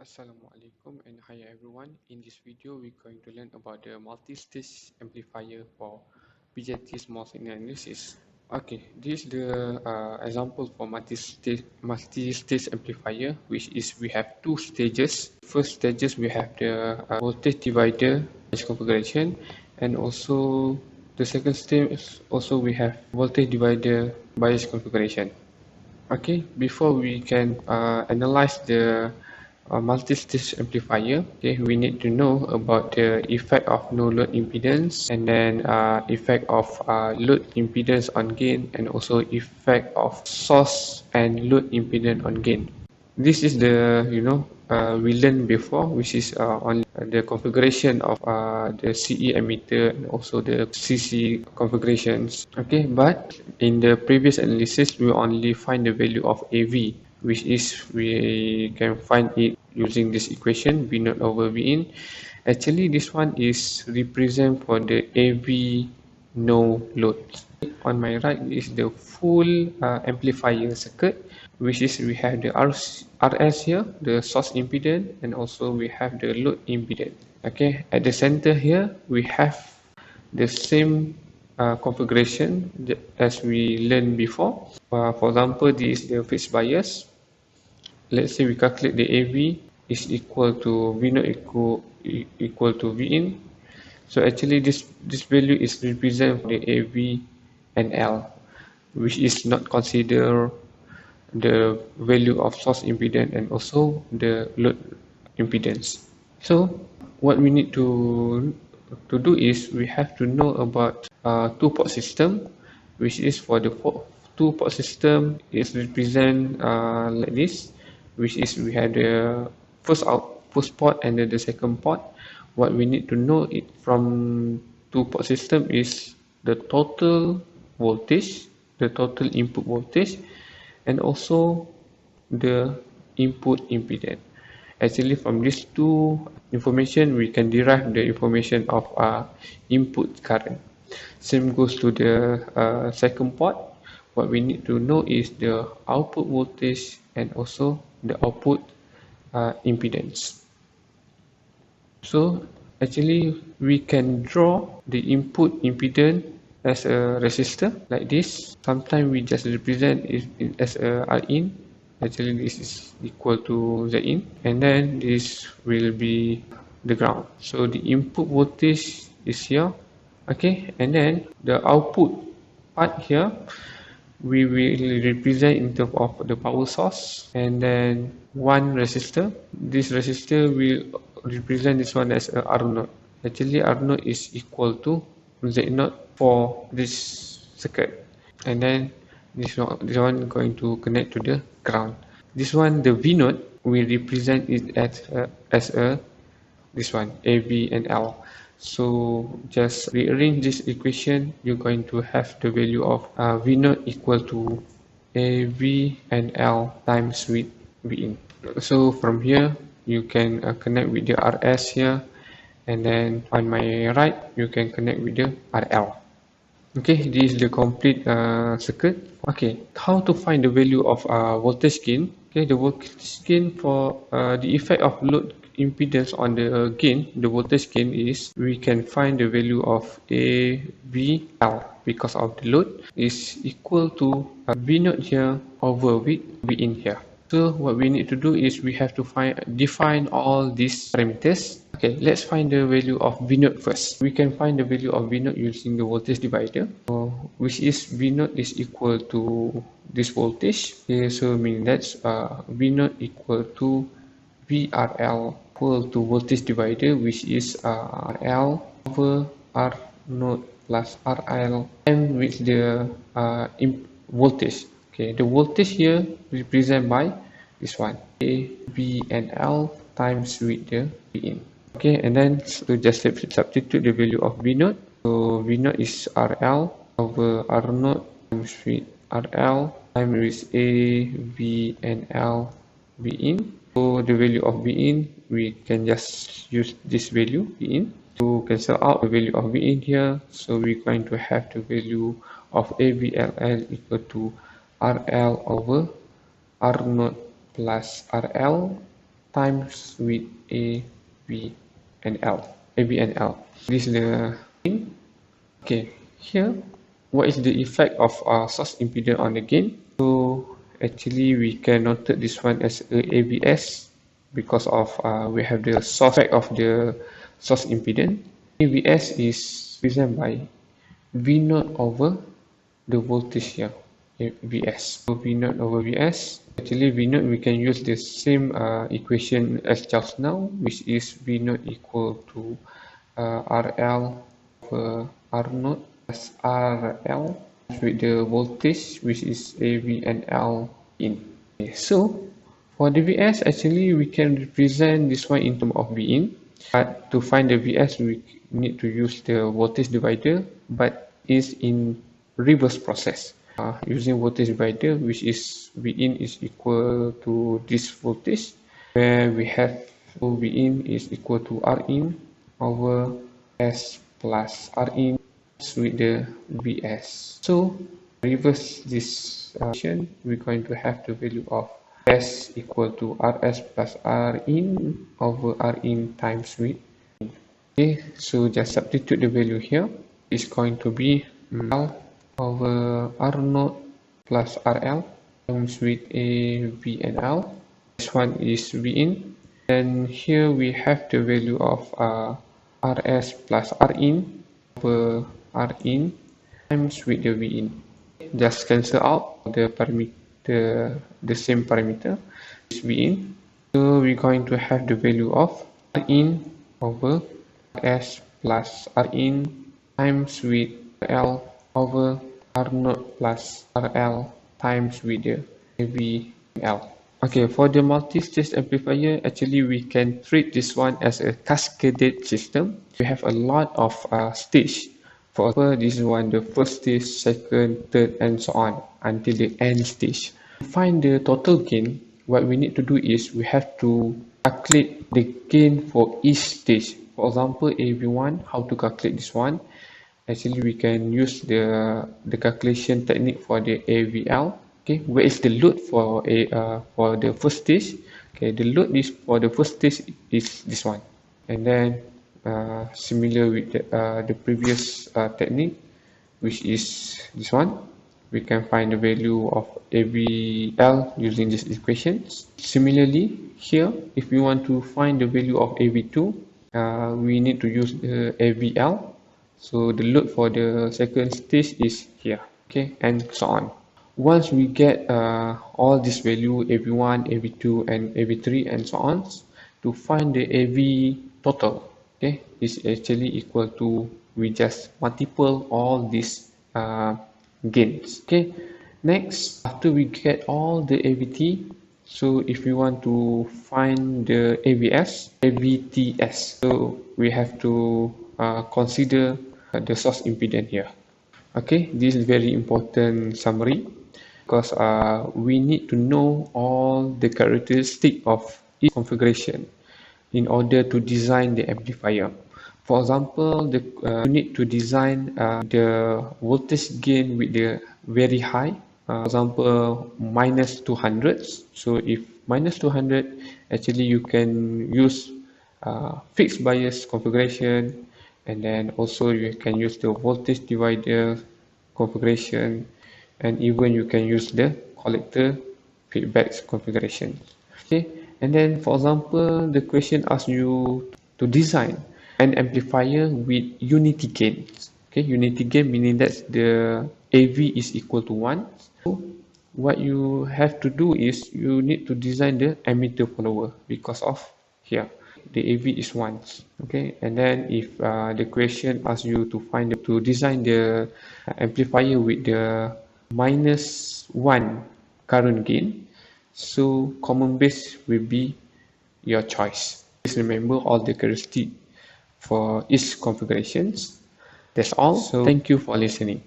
Assalamualaikum and hi everyone. In this video, we're going to learn about the multi-stage amplifier for BJT small signal analysis. Okay, this is the example for multi-stage amplifier, which is we have two stages. First stages we have the voltage divider configuration, and also the second stage also we have voltage divider bias configuration. Okay, before we can analyze the multi-stage amplifier, okay, we need to know about the effect of no load impedance, and then effect of load impedance on gain, and also effect of source and load impedance on gain. This is the we learned before, which is on the configuration of the CE emitter and also the CC configurations. Okay, but in the previous analysis, we only find the value of AV, which is we can find it using this equation V naught over V in. Actually, this one is represent for the AV no load. On my right is the full amplifier circuit, which is we have the RS here, the source impedance, and also we have the load impedance. Okay, at the center here we have the same configuration as we learned before. For example, this is the phase bias. Let's say we calculate the AV is equal to V naught equal to V in. So actually this value is represent the AV and L, which is not consider the value of source impedance and also the load impedance. So what we need to do is we have to know about two-port system, which is for the two-port system is represent like this, which is we have the first port and then the second port. What we need to know it from two-port system is the total voltage, the total input voltage, and also the input impedance. Actually, from these two information, we can derive the information of input current. Same goes to the second port. What we need to know is the output voltage and also the output impedance. So actually we can draw the input impedance as a resistor like this. Sometimes we just represent it as a Rin. Actually this is equal to Zin, and then this will be the ground. So the input voltage is here. Okay, and then the output part here we will represent in terms of the power source, and then one resistor. This resistor will represent this one as a R0. Actually R0 is equal to Z0 for this circuit, and then this one going to connect to the ground. This one, the V0, will represent it as a this one AV and L. So just rearrange this equation, you're going to have the value of V0 equal to AV and L times with V in. So from here you can connect with the RS here, and then on my right you can connect with the RL. Okay, this is the complete circuit. Okay, how to find the value of voltage gain? Okay, the voltage gain for the effect of load impedance on the gain, the voltage gain is we can find the value of AVL because of the load is equal to V naught here over V in here. So what we need to do is we have to define all these parameters. Okay, let's find the value of V naught first. We can find the value of V naught using the voltage divider, which is V naught is equal to this voltage. Okay, so mean that's V naught equal to VRL equal to voltage divider, which is RL over R naught plus RL, and with the voltage. Okay, the voltage here represented by this one, A, V, and L times with the V in. Okay, and then so just substitute the value of V naught. So V naught is RL over R naught times with RL times with A, V, and L V in. So the value of V in, we can just use this value V in to cancel out the value of V in here. So we're going to have the value of AVLL equal to RL over R naught plus RL times with A, B, and L. A, B, and L. This is the thing. Okay, here, what is the effect of source impedance on the gain? So actually, we can note this one as a AVS because of we have the source effect of the source impedance. AVS is represented by V0 over the voltage here, Vs. So V0 over Vs. Actually, V0 we can use the same equation as just now, which is V0 equal to RL over R0 plus RL with the voltage, which is AV and L in. Okay, so for the Vs, actually we can represent this one in terms of V in. But to find the Vs, we need to use the voltage divider, but is in reverse process. Using voltage divider, which is V in is equal to this voltage, where we have V in is equal to R in over S plus R in with the Vs. So reverse this equation, we're going to have the value of S equal to Rs plus R in over R in times with. Okay, so just substitute the value here. It's going to be L over R0 plus RL times with A, V, and L. This one is V in. And here we have the value of Rs plus R in over R in times with the V in. Just cancel out the parameter, the same parameter, is V in. So we're going to have the value of R in over S plus R in times with L over R0 plus RL times with the AVL. Okay, for the multi-stage amplifier, actually we can treat this one as a cascaded system. We have a lot of stage. For example, this is one, the first stage, second, third, and so on until the end stage. To find the total gain, what we need to do is we have to calculate the gain for each stage. For example, AV1, how to calculate this one? Actually, we can use the calculation technique for the AVL. Okay, where is the load for the first stage? Okay, the load is for the first stage is this one, and then similar with the previous technique, which is this one. We can find the value of AVL using these equations. Similarly, here, if we want to find the value of AV2, we need to use the AVL. So the load for the second stage is here, okay, and so on. Once we get all this value, AV1, AV2, and AV3, and so on, to find the AV total, okay, is actually equal to, we just multiple all these gains. Okay, next, after we get all the AVT, so if we want to find the AVS, AVTS, so we have to consider the source impedance here. Okay, this is very important summary because we need to know all the characteristics of each configuration in order to design the amplifier. For example, you need to design the voltage gain with the very high, for example, minus 200. So if minus 200, actually you can use fixed bias configuration, and then also you can use the voltage divider configuration, and even you can use the collector feedback configuration. Okay, and then for example, the question asks you to design an amplifier with unity gain. Okay, unity gain meaning that the AV is equal to 1. So what you have to do is you need to design the emitter follower because of here the AV is 1. Okay, and then if the question asks you to design the amplifier with the minus 1 current gain, so common base will be your choice. Please remember all the characteristics for each configurations. That's all. So thank you for listening.